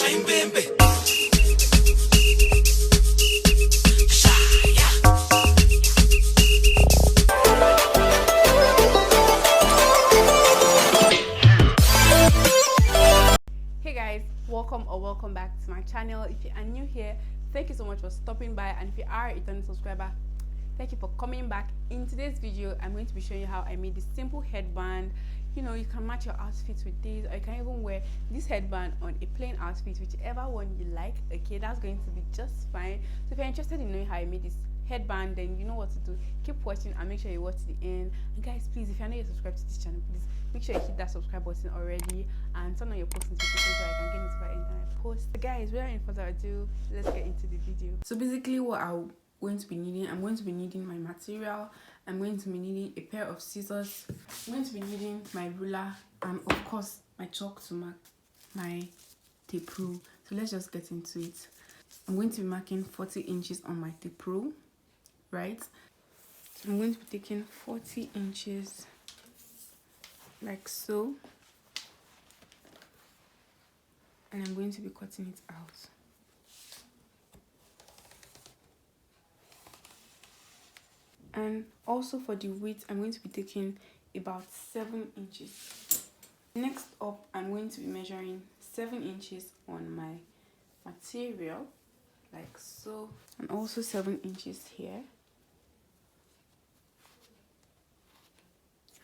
Hey guys, welcome back to my channel. If you are new here, thank you so much for stopping by, and if you are a returning subscriber, thank you for coming back. In today's video, I'm going to be showing you how I made this simple headband. You know, you can match your outfits with this, or you can even wear this headband on a plain outfit, whichever one you like. Okay, that's going to be just fine. So if you're interested in knowing how I made this headband, then you know what to do. Keep watching and make sure you watch to the end. And guys, please, if you're not subscribed to this channel, please make sure you hit that subscribe button already and turn on your post notifications so I can get notified anytime I post. So guys, without further ado, let's get into the video. So basically what I'm going to be needing, I'm going to be needing my material, I'm going to be needing a pair of scissors, I'm going to be needing my ruler, and of course my chalk to mark my tape rule. So let's just get into it. I'm going to be marking 40 inches on my tape rule, right? So I'm going to be taking 40 inches like so, and I'm going to be cutting it out. And also for the width, I'm going to be taking about 7 inches. Next up, I'm going to be measuring 7 inches on my material like so, and also 7 inches here.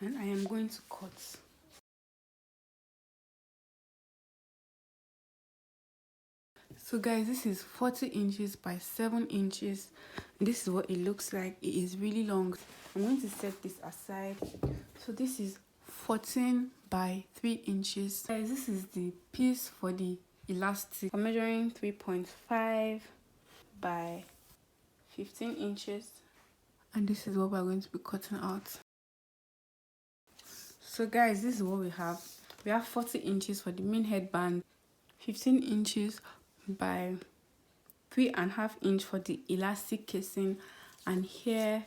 And I am going to cut. So guys, this is 40 inches by 7 inches. This is what it looks like. It is really long. I'm going to set this aside. So this is 14 by 3 inches. Guys, this is the piece for the elastic. I'm measuring 3.5 by 15 inches. And this is what we're going to be cutting out. So guys, this is what we have. We have 40 inches for the main headband, 15 inches by 3.5 inch for the elastic casing, and here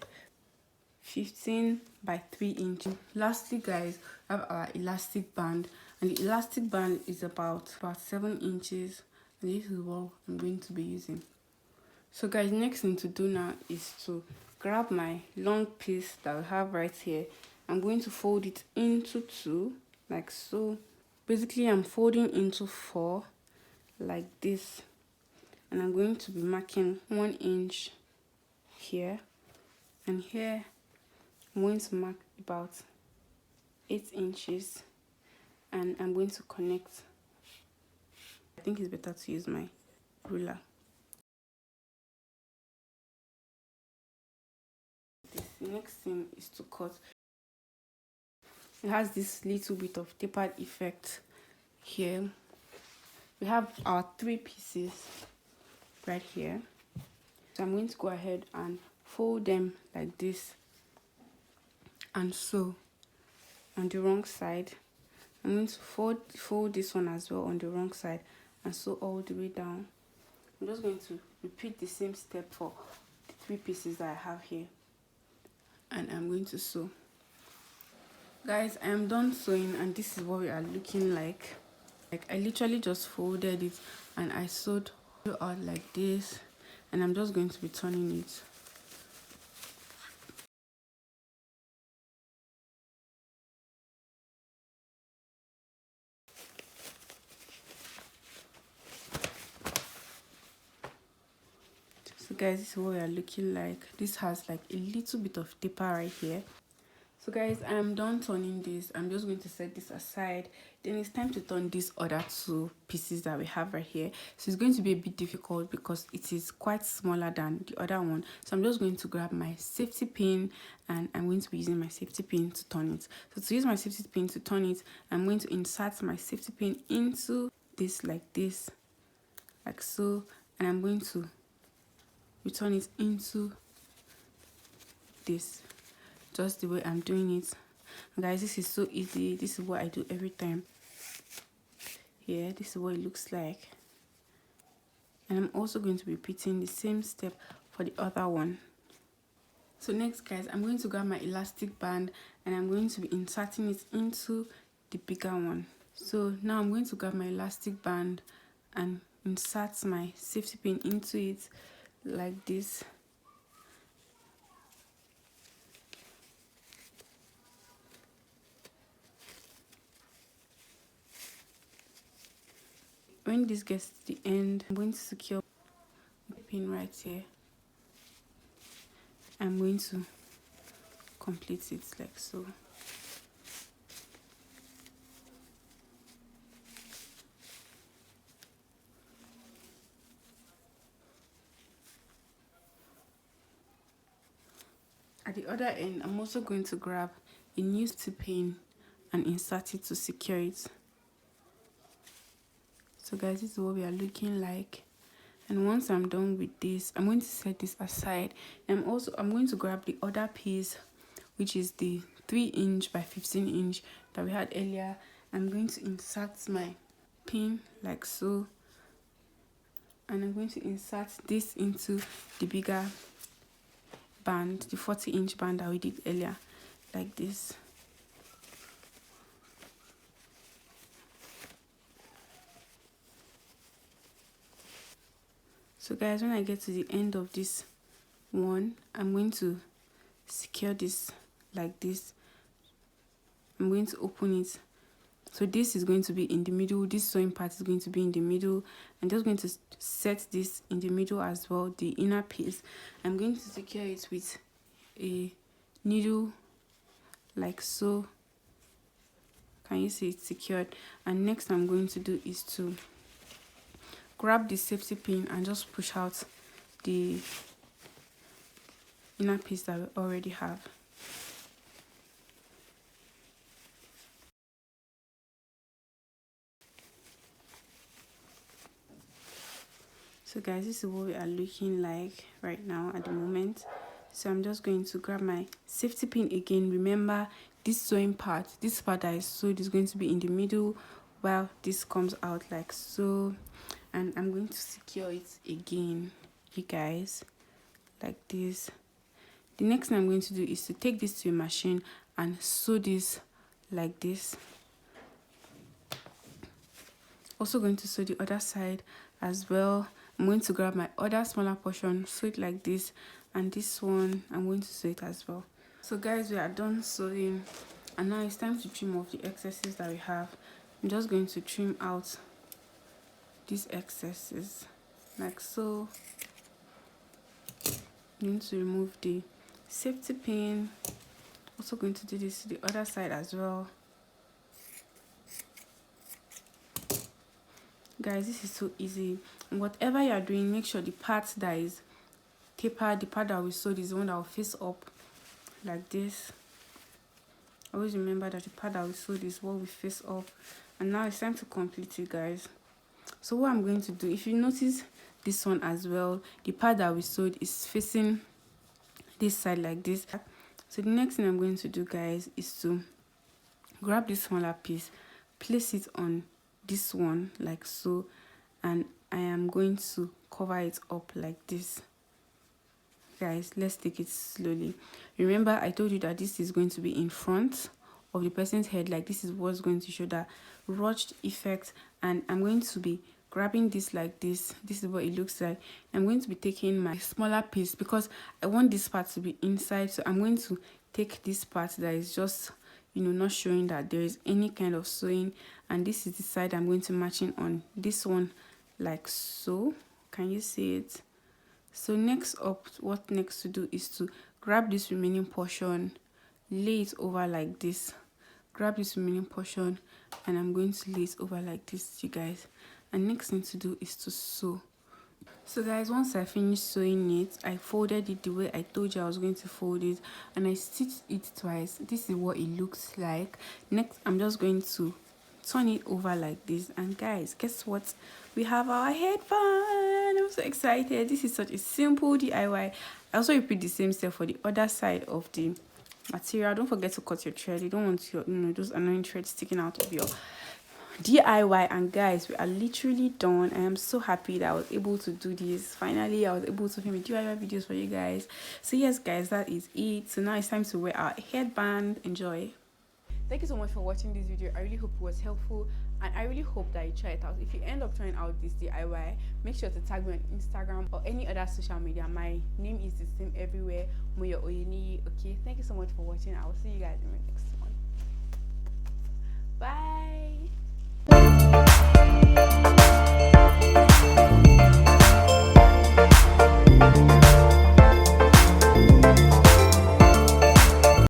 15 by 3 inches. Lastly guys, we have our elastic band, and the elastic band is about 7 inches, and this is what I'm going to be using. So guys, next thing to do now is to grab my long piece that we have right here. I'm going to fold it into 2 like so. Basically I'm folding into 4 like this, and I'm going to be marking 1 inch here, and here I'm going to mark about 8 inches, and I'm going to connect. I think it's better to use my ruler. The next thing is to cut. It has this little bit of tapered effect here. We have our 3 pieces right here. So I'm going to go ahead and fold them like this, and sew on the wrong side. I'm going to fold this one as well on the wrong side and sew all the way down. I'm just going to repeat the same step for the 3 pieces that I have here, and I'm going to sew. Guys, I am done sewing, and this is what we are looking like. I literally just folded it and I sewed it out like this, and I'm just going to be turning it. So guys, this is what we are looking like. This has like a little bit of taper right here. So guys, I'm done turning this. I'm just going to set this aside. Then it's time to turn these other 2 pieces that we have right here. So it's going to be a bit difficult because it is quite smaller than the other one. So I'm just going to grab my safety pin, and I'm going to be using my safety pin to turn it. So to use my safety pin to turn it, I'm going to insert my safety pin into this like so, and I'm going to return it into this, just the way I'm doing it. And guys, this is so easy. This is what I do every time. Yeah, this is what it looks like. And I'm also going to be repeating the same step for the other one. So next guys, I'm going to grab my elastic band, and I'm going to be inserting it into the bigger one. So now I'm going to grab my elastic band, and insert my safety pin into it like this. When this gets to the end, I'm going to secure the pin right here. I'm going to complete it like so. At the other end, I'm also going to grab a new safety pin and insert it to secure it. So guys, this is what we are looking like. And once I'm done with this, I'm going to set this aside. And I'm going to grab the other piece, which is the 3" by 15" that we had earlier. I'm going to insert my pin like so, and I'm going to insert this into the bigger band, the 40" band that we did earlier, like this. So guys, when I get to the end of this one, I'm going to secure this like this. I'm going to open it. So this is going to be in the middle. This sewing part is going to be in the middle. I'm just going to set this in the middle as well, the inner piece. I'm going to secure it with a needle like so. Can you see it's secured? And next I'm going to do is to grab the safety pin and just push out the inner piece that we already have. So guys, this is what we are looking like right now at the moment. So I'm just going to grab my safety pin again. Remember, this sewing part, this part that I sewed is going to be in the middle while this comes out like so. And I'm going to secure it again, you guys, like this. The next thing I'm going to do is to take this to a machine and sew this like this. Also going to sew the other side as well. I'm going to grab my other smaller portion, sew it like this, and this one I'm going to sew it as well. So guys, we are done sewing, and now it's time to trim off the excesses that we have. I'm just going to trim out these excesses like so. I'm going to remove the safety pin. Also going to do this to the other side as well. Guys, this is so easy. And whatever you are doing, make sure the part that is tapered, the part that we sewed, is the one that will face up like this. Always remember that the part that we sewed is what we face up. And now it's time to complete it, guys. So what I'm going to do, if you notice this one as well, the part that we sewed is facing this side like this. So the next thing I'm going to do, guys, is to grab this smaller piece, place it on this one like so, and I am going to cover it up like this. Guys, let's take it slowly. Remember, I told you that this is going to be in front of the person's head, like this is what's going to show that ruched effect. And I'm going to be grabbing this like this. This is what it looks like. I'm going to be taking my smaller piece because I want this part to be inside, so I'm going to take this part that is just, you know, not showing that there is any kind of sewing, and this is the side I'm going to match in on this one like so. Can you see it? So next up, what next to do is to grab this remaining portion, lay it over like this. Grab this remaining portion, and I'm going to lay it over like this, you guys. And next thing to do is to sew. So guys, once I finished sewing it, I folded it the way I told you I was going to fold it, and I stitched it twice. This is what it looks like. Next, I'm just going to turn it over like this, and guys, guess what? We have our headband. I'm so excited. This is such a simple DIY. I also repeat the same step for the other side of the material. Don't forget to cut your thread. You don't want your, those annoying threads sticking out of your DIY. And guys, we are literally done. I am so happy that I was able to do this. Finally, I was able to film DIY videos for you guys. So yes, guys, that is it. So now it's time to wear our headband. Enjoy. Thank you so much for watching this video. I really hope it was helpful, and I really hope that you try it out. If you end up trying out this DIY, make sure to tag me on Instagram or any other social media. My name is the same everywhere, Moyo Oyeni. Okay, thank you so much for watching. I will see you guys in the next one. Bye.